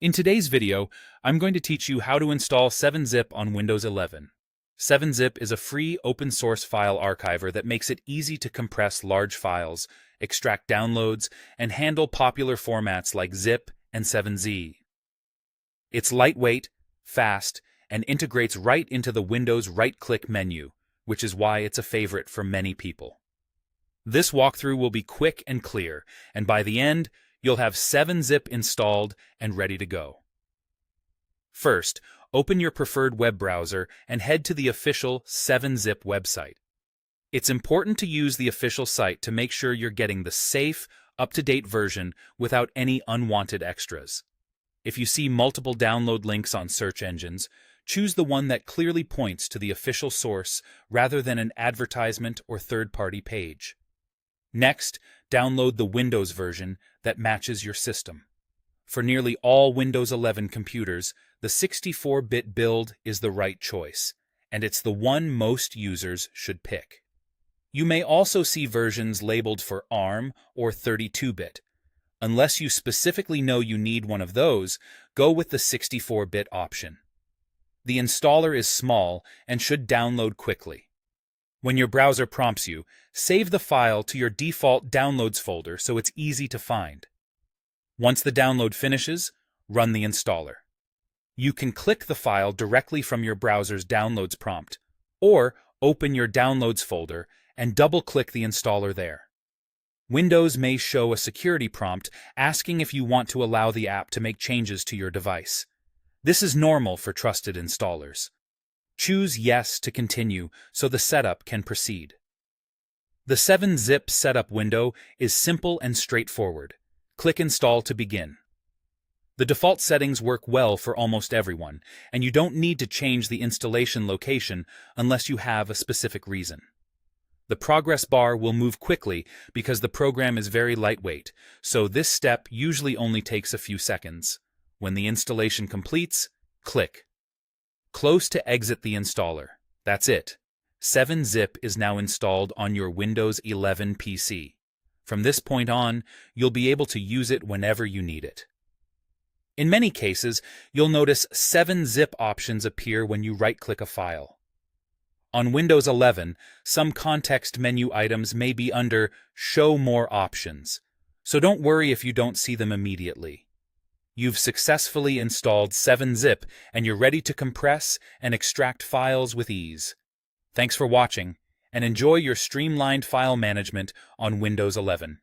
In today's video, I'm going to teach you how to install 7-Zip on Windows 11. 7-Zip is a free open-source file archiver that makes it easy to compress large files, extract downloads, and handle popular formats like zip and 7Z. It's lightweight, fast, and integrates right into the Windows right-click menu, which is why it's a favorite for many people. This walkthrough will be quick and clear, and by the end, you'll have 7-Zip installed and ready to go. First, open your preferred web browser and head to the official 7-Zip website. It's important to use the official site to make sure you're getting the safe, up-to-date version without any unwanted extras. If you see multiple download links on search engines, choose the one that clearly points to the official source rather than an advertisement or third-party page. Next, download the Windows version that matches your system. For nearly all Windows 11 computers, the 64-bit build is the right choice, and it's the one most users should pick. You may also see versions labeled for ARM or 32-bit. Unless you specifically know you need one of those, go with the 64-bit option. The installer is small and should download quickly. When your browser prompts you, save the file to your default Downloads folder so it's easy to find. Once the download finishes, run the installer. You can click the file directly from your browser's Downloads prompt, or open your Downloads folder and double-click the installer there. Windows may show a security prompt asking if you want to allow the app to make changes to your device. This is normal for trusted installers. Choose Yes to continue so the setup can proceed. The 7-Zip setup window is simple and straightforward. Click Install to begin. The default settings work well for almost everyone, and you don't need to change the installation location unless you have a specific reason. The progress bar will move quickly because the program is very lightweight, so this step usually only takes a few seconds. When the installation completes, click. Close to exit the installer. That's it. 7-Zip is now installed on your Windows 11 PC. From this point on, you'll be able to use it whenever you need it. In many cases, you'll notice 7-Zip options appear when you right-click a file. On Windows 11, some context menu items may be under Show More Options, so don't worry if you don't see them immediately. You've successfully installed 7-Zip and you're ready to compress and extract files with ease. Thanks for watching, and enjoy your streamlined file management on Windows 11.